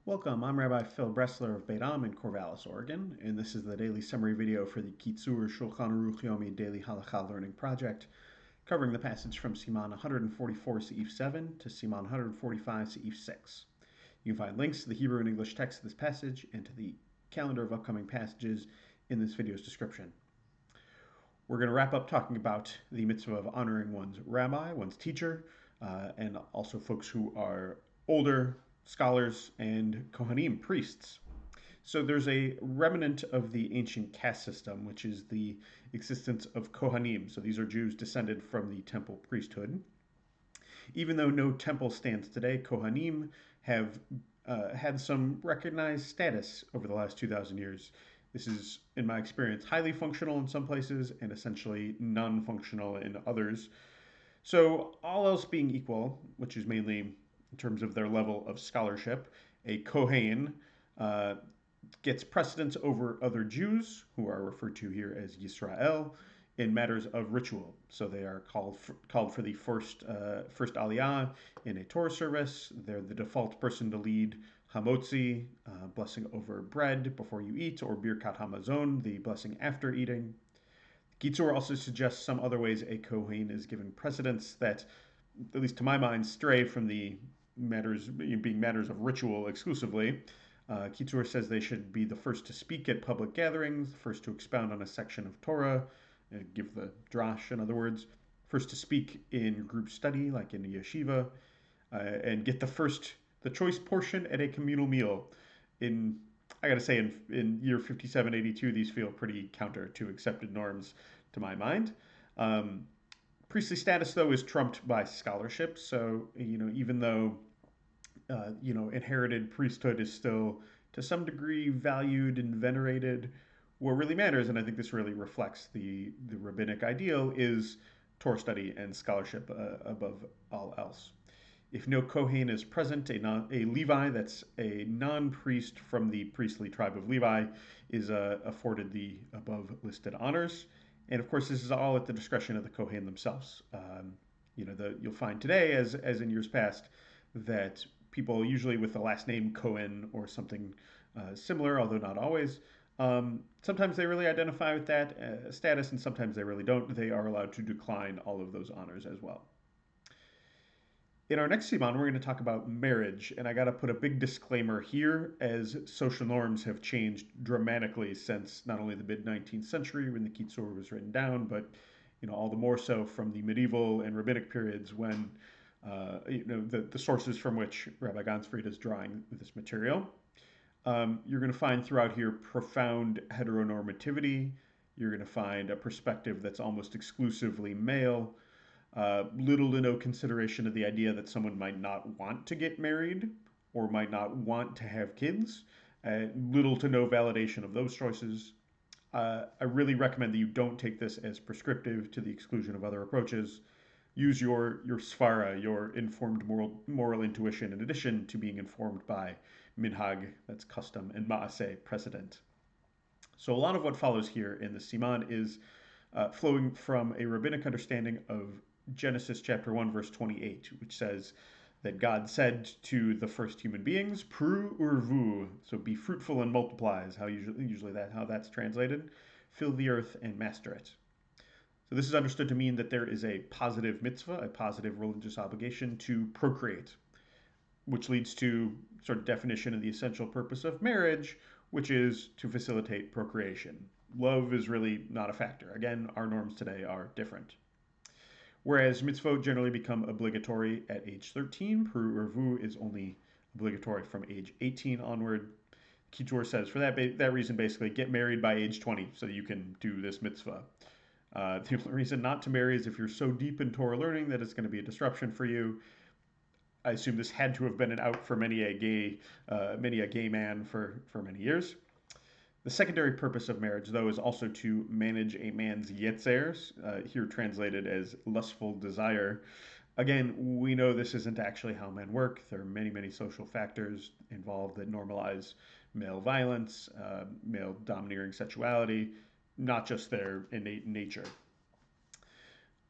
Welcome, I'm Rabbi Phil Bressler of Beit Am in Corvallis, Oregon, and this is the daily summary video for the Kitzur Shulchan Aruch Yomi Daily Halakha Learning Project, covering the passage from Siman 144 Seif 7 to Siman 145 Seif 6. You can find links to the Hebrew and English text of this passage and to the calendar of upcoming passages in this video's description. We're going to wrap up talking about the mitzvah of honoring one's rabbi, one's teacher, and also folks who are older, scholars, and Kohanim, priests. So there's a remnant of the ancient caste system, which is the existence of Kohanim. So these are Jews descended from the temple priesthood. Even though no temple stands today, Kohanim have had some recognized status over the last 2,000 years. This is, in my experience, highly functional in some places and essentially non-functional in others. So all else being equal, which is mainly in terms of their level of scholarship, a Kohen gets precedence over other Jews, who are referred to here as Yisrael, in matters of ritual. So they are called for the first Aliyah in a Torah service. They're the default person to lead Hamotzi, blessing over bread before you eat, or Birkat Hamazon, the blessing after eating. Kitzur also suggests some other ways a Kohen is given precedence that, at least to my mind, stray from the matters being matters of ritual exclusively. Kitzur says they should be the first to speak at public gatherings, the first to expound on a section of Torah, give the drash, in other words, first to speak in group study, like in a yeshiva, and get the choice portion at a communal meal. I gotta say, in year 5782, these feel pretty counter to accepted norms to my mind. Priestly status, though, is trumped by scholarship. So, even though, inherited priesthood is still to some degree valued and venerated, what really matters, and I think this really reflects the rabbinic ideal, is Torah study and scholarship above all else. If no Kohen is present, a Levi, that's a non-priest from the priestly tribe of Levi, is afforded the above listed honors. And of course, this is all at the discretion of the Kohen themselves. You'll find today, as in years past, that people usually with the last name Cohen or something similar, although not always, sometimes they really identify with that status, and sometimes they really don't. They are allowed to decline all of those honors as well. In our next Sivan, we're going to talk about marriage, and I got to put a big disclaimer here, as social norms have changed dramatically since not only the mid-19th century when the Kitzur was written down, but all the more so from the medieval and rabbinic periods when the sources from which Rabbi Gansfried is drawing this material. You're going to find throughout here profound heteronormativity. You're going to find a perspective that's almost exclusively male. Little to no consideration of the idea that someone might not want to get married or might not want to have kids. Little to no validation of those choices. I really recommend that you don't take this as prescriptive to the exclusion of other approaches. Use your svara, your informed moral intuition, in addition to being informed by minhag, that's custom, and ma'aseh, precedent. So a lot of what follows here in the Siman is flowing from a rabbinic understanding of Genesis chapter 1, verse 28, which says that God said to the first human beings, "Pru urvu," so be fruitful and multiply, is how that's translated. Fill the earth and master it. So this is understood to mean that there is a positive mitzvah, a positive religious obligation to procreate, which leads to sort of definition of the essential purpose of marriage, which is to facilitate procreation. Love is really not a factor. Again, our norms today are different. Whereas mitzvot generally become obligatory at age 13, Peru Urvu is only obligatory from age 18 onward. Kitzur says for that reason, basically, get married by age 20 so that you can do this mitzvah. The only reason not to marry is if you're so deep in Torah learning that it's going to be a disruption for you. I assume this had to have been an out for many a gay man for many years. The secondary purpose of marriage, though, is also to manage a man's yetzers, here translated as lustful desire. Again, we know this isn't actually how men work. There are many, many social factors involved that normalize male violence, male domineering sexuality, not just their innate nature.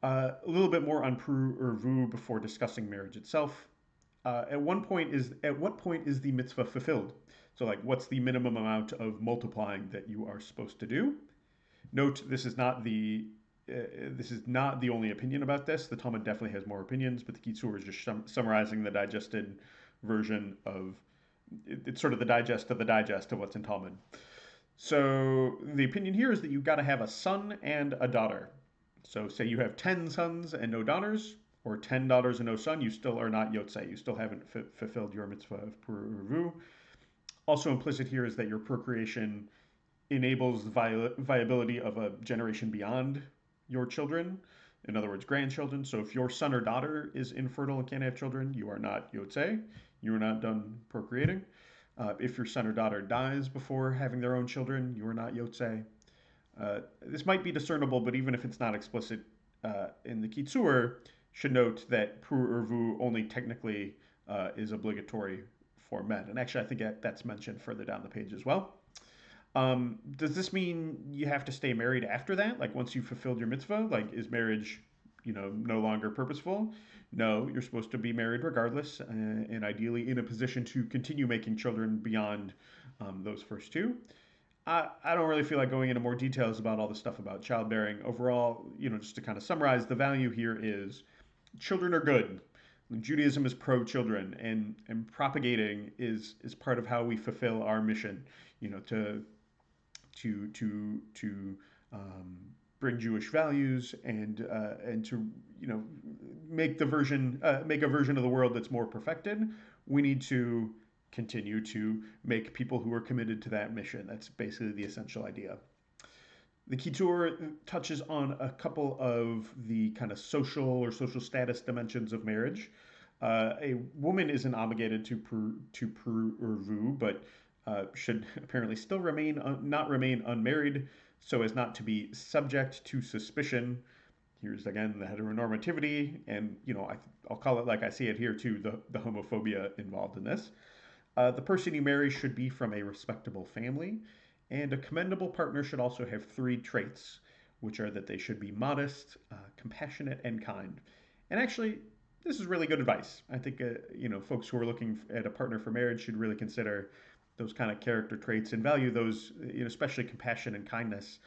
A little bit more on Pru Urvu before discussing marriage itself. At what point is the mitzvah fulfilled? So like, what's the minimum amount of multiplying that you are supposed to do? Note this is not the only opinion about this. The Talmud definitely has more opinions, but the Kitzur is just summarizing the digested version of it's sort of the digest of what's in Talmud. So the opinion here is that you've got to have a son and a daughter. So say you have 10 sons and no daughters, or 10 daughters and no son, you still are not yotzei. You still haven't fulfilled your mitzvah of puru. Also implicit here is that your procreation enables the viability of a generation beyond your children. In other words, grandchildren. So if your son or daughter is infertile and can't have children, you are not yotzei. You are not done procreating. If your son or daughter dies before having their own children, you are not yotzei. This might be discernible, but even if it's not explicit in the Kitzur, should note that Pru Urvu only technically is obligatory for men. And actually, I think that's mentioned further down the page as well. Does this mean you have to stay married after that? Like once you've fulfilled your mitzvah, like is marriage, no longer purposeful? No, you're supposed to be married regardless, and ideally in a position to continue making children beyond those first two. I don't really feel like going into more details about all the stuff about childbearing. Overall, just to kind of summarize, the value here is children are good. Judaism is pro-children, and propagating is part of how we fulfill our mission. To bring Jewish values and to make make a version of the world that's more perfected. We need to continue to make people who are committed to that mission. That's basically the essential idea. The Kitur touches on a couple of the kind of social status dimensions of marriage. A woman isn't obligated to purvu, but should apparently still not remain unmarried, so as not to be subject to suspicion. Here's again the heteronormativity, and I'll call it like I see it here too, the homophobia involved in this. The person you marry should be from a respectable family, and a commendable partner should also have three traits, which are that they should be modest, compassionate, and kind. And actually, this is really good advice. I think folks who are looking at a partner for marriage should really consider those kind of character traits and value those, especially compassion and kindness,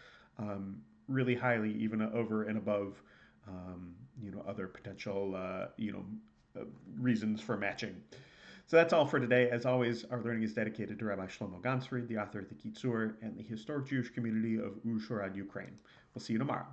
really highly, even over and above, other potential, reasons for matching. So that's all for today. As always, our learning is dedicated to Rabbi Shlomo Gansfried, the author of the Kitzur, and the historic Jewish community of Uzhhorod, Ukraine. We'll see you tomorrow.